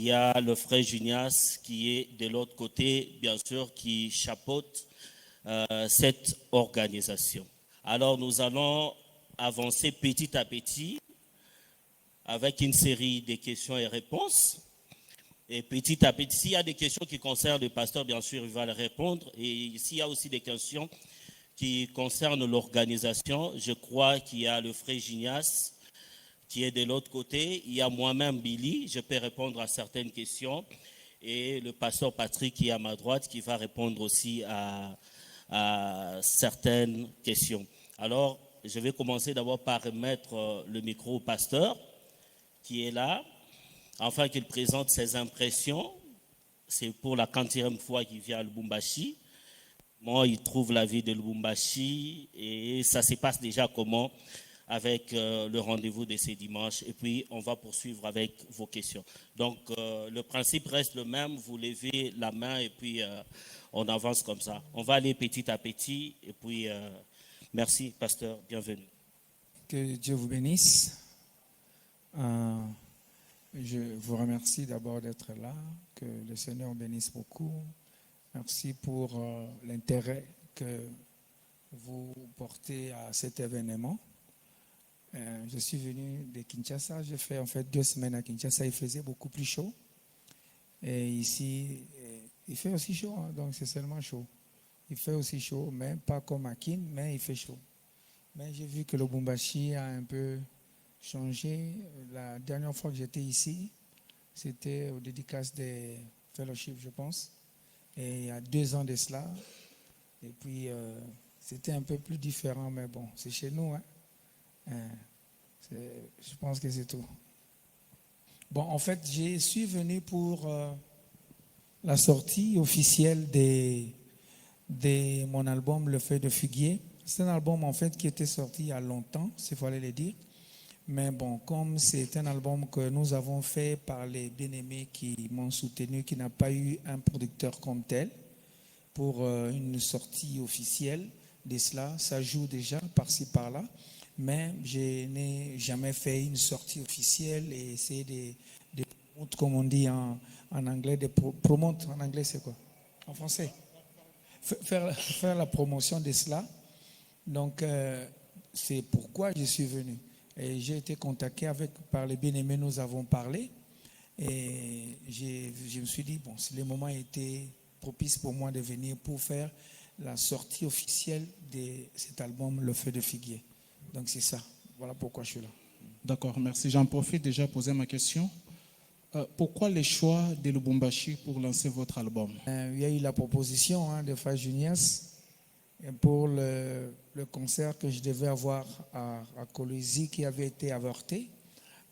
Il y a le frère Junias qui est de l'autre côté, bien sûr, qui chapeaute cette organisation. Alors nous allons avancer petit à petit avec une série de questions et réponses. Et petit à petit, s'il y a des questions qui concernent le pasteur, bien sûr, il va les répondre. Et s'il y a aussi des questions qui concernent l'organisation, je crois qu'il y a le frère Gignas qui est de l'autre côté. Il y a moi-même, Billy, je peux répondre à certaines questions. Et le pasteur Patrick qui est à ma droite, qui va répondre aussi à certaines questions. Alors, je vais commencer d'abord par remettre le micro au pasteur qui est là, afin qu'il présente ses impressions. C'est pour la 40e fois qu'il vient à Lubumbashi. Moi, il trouve la vie de Lubumbashi et ça se passe déjà comment avec le rendez-vous de ce dimanche. Et puis, on va poursuivre avec vos questions. Donc, le principe reste le même. Vous levez la main et puis on avance comme ça. On va aller petit à petit. Et puis, merci, pasteur. Bienvenue. Que Dieu vous bénisse. Je vous remercie d'abord d'être là. Que le Seigneur bénisse beaucoup. Merci pour l'intérêt que vous portez à cet événement. Je suis venu de Kinshasa. J'ai fait en fait 2 semaines à Kinshasa. Il faisait beaucoup plus chaud. Et ici, il fait aussi chaud. Hein, donc c'est seulement chaud. Il fait aussi chaud, mais pas comme à Kin, mais il fait chaud. Mais j'ai vu que le Lubumbashi a un peu changé. La dernière fois que j'étais ici, c'était aux dédicaces des fellowships, je pense. Et il y a 2 ans de cela. Et puis, c'était un peu plus différent, mais bon, c'est chez nous. Hein. Je pense que c'est tout. Bon, en fait, je suis venu pour la sortie officielle de mon album Le Feu de Figuier. C'est un album, en fait, qui était sorti il y a longtemps, s'il fallait le dire. Mais bon, comme c'est un album que nous avons fait par les bien-aimés qui m'ont soutenu, qui n'a pas eu un producteur comme tel, pour une sortie officielle de cela, ça joue déjà par-ci par-là, mais je n'ai jamais fait une sortie officielle et essayer de comme on dit en anglais, de promote, en anglais c'est quoi? En français? Faire la promotion de cela. Donc, c'est pourquoi je suis venu. Et j'ai été contacté par les bien-aimés, nous avons parlé. Et je me suis dit, bon, si le moment était propice pour moi de venir pour faire la sortie officielle de cet album, Le Feu de Figuier. Donc c'est ça. Voilà pourquoi je suis là. D'accord, merci. J'en profite déjà pour poser ma question. Pourquoi le choix de Lubumbashi pour lancer votre album? Il y a eu la proposition de Frère Junias pour le concert que je devais avoir à Kolwezi qui avait été avorté.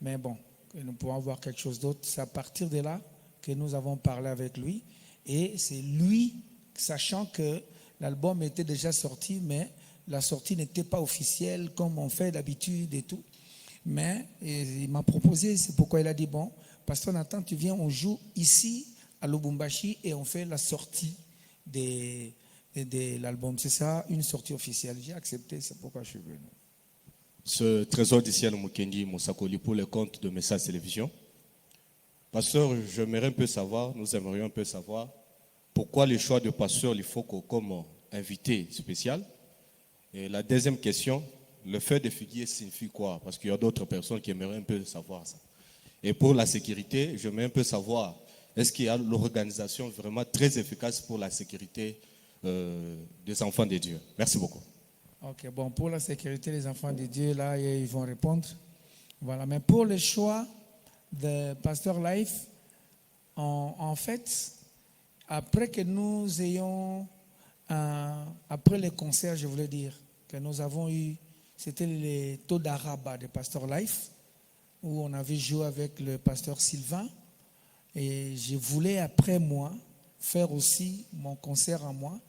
Mais bon, nous pouvons avoir quelque chose d'autre. C'est à partir de là que nous avons parlé avec lui. Et c'est lui, sachant que l'album était déjà sorti, mais la sortie n'était pas officielle comme on fait d'habitude et tout. Mais il m'a proposé, c'est pourquoi il a dit, bon, Pasteur Nathan, tu viens, on joue ici à Lubumbashi et on fait la sortie de l'album. C'est ça, une sortie officielle. J'ai accepté, c'est pourquoi je suis venu. Ce trésor du ciel Mukendi Moussakoli pour le compte de Message Télévision. Pasteur, j'aimerais un peu savoir, nous aimerions un peu savoir pourquoi le choix de Pasteur Lifoko comme invité spécial. Et la deuxième question, le feu de figuier signifie quoi? Parce qu'il y a d'autres personnes qui aimeraient un peu savoir ça. Et pour la sécurité, j'aimerais un peu savoir, est-ce qu'il y a l'organisation vraiment très efficace pour la sécurité des enfants de Dieu? Merci beaucoup. Ok, bon, pour la sécurité des enfants de Dieu, là, ils vont répondre. Voilà, mais pour le choix de Pasteur Life, en fait, après que nous ayons, après les concerts, je voulais dire, que nous avons eu, c'était les taux d'Araba de Pasteur Life, où on avait joué avec le pasteur Sylvain, et je voulais après moi faire aussi mon concert à moi,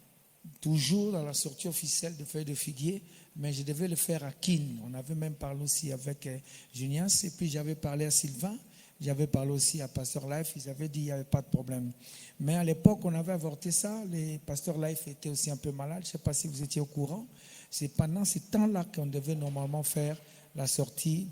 toujours dans la sortie officielle de Feuille de Figuier, mais je devais le faire à Kin. On avait même parlé aussi avec Junias, et puis j'avais parlé à Sylvain, j'avais parlé aussi à Pasteur Life, ils avaient dit qu'il n'y avait pas de problème. Mais à l'époque, on avait avorté ça, les Pasteur Life étaient aussi un peu malades, je ne sais pas si vous étiez au courant. C'est pendant ce temps-là qu'on devait normalement faire la sortie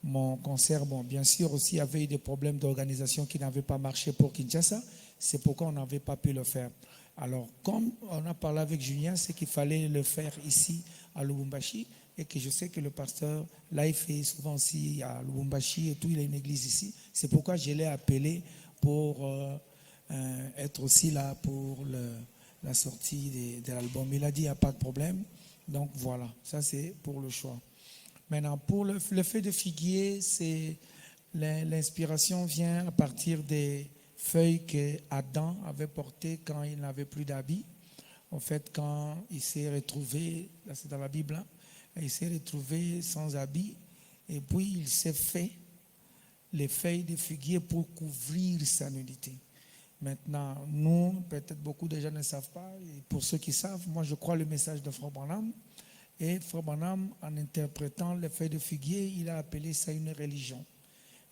mon concert, bon, bien sûr aussi, il y avait eu des problèmes d'organisation qui n'avaient pas marché pour Kinshasa. C'est pourquoi on n'avait pas pu le faire. Alors, comme on a parlé avec Julien, c'est qu'il fallait le faire ici à Lubumbashi et que je sais que le pasteur, là, il fait souvent aussi à Lubumbashi et tout, il a une église ici. C'est pourquoi je l'ai appelé pour être aussi là pour la sortie de l'album. Il a dit, il n'y a pas de problème. Donc, voilà, ça c'est pour le choix. Maintenant, pour le feu de figuier, l'inspiration vient à partir des feuilles que Adam avait portées quand il n'avait plus d'habits. En fait, quand il s'est retrouvé, là c'est dans la Bible, hein, il s'est retrouvé sans habits et puis il s'est fait les feuilles de figuier pour couvrir sa nudité. Maintenant, nous, peut-être beaucoup de gens ne savent pas, et pour ceux qui savent, moi je crois le message de Frère Branham. Et Frère Branham, en interprétant les feuilles de figuier, il a appelé ça une religion.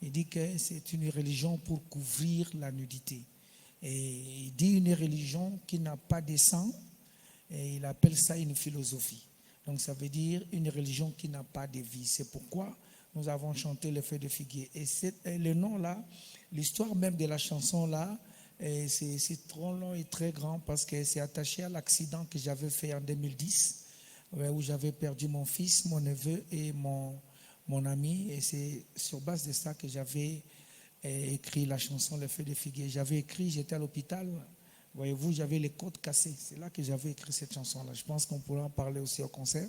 Il dit que c'est une religion pour couvrir la nudité. Et il dit une religion qui n'a pas de sang, et il appelle ça une philosophie. Donc ça veut dire une religion qui n'a pas de vie. C'est pourquoi nous avons chanté les feuilles de figuier. Et le nom-là, l'histoire même de la chanson-là, c'est trop long et très grand parce que c'est attaché à l'accident que j'avais fait en 2010, où j'avais perdu mon fils, mon neveu et mon ami. Et c'est sur base de ça que j'avais écrit la chanson Les Feuilles de Figuier. J'avais écrit, j'étais à l'hôpital, voyez-vous, j'avais les côtes cassées. C'est là que j'avais écrit cette chanson-là. Je pense qu'on pourrait en parler aussi au concert.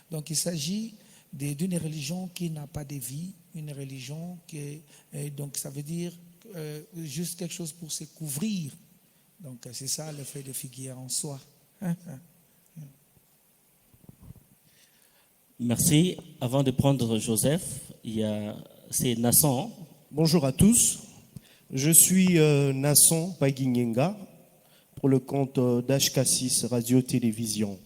Donc il s'agit d'une religion qui n'a pas de vie, une religion qui donc ça veut dire juste quelque chose pour se couvrir. Donc c'est ça le feuille de figuier en soi. Merci. Avant de prendre Joseph, c'est Nasson. Bonjour à tous. Je suis Nasson Paguinyenga pour le compte d'HK6 Radio-Télévision.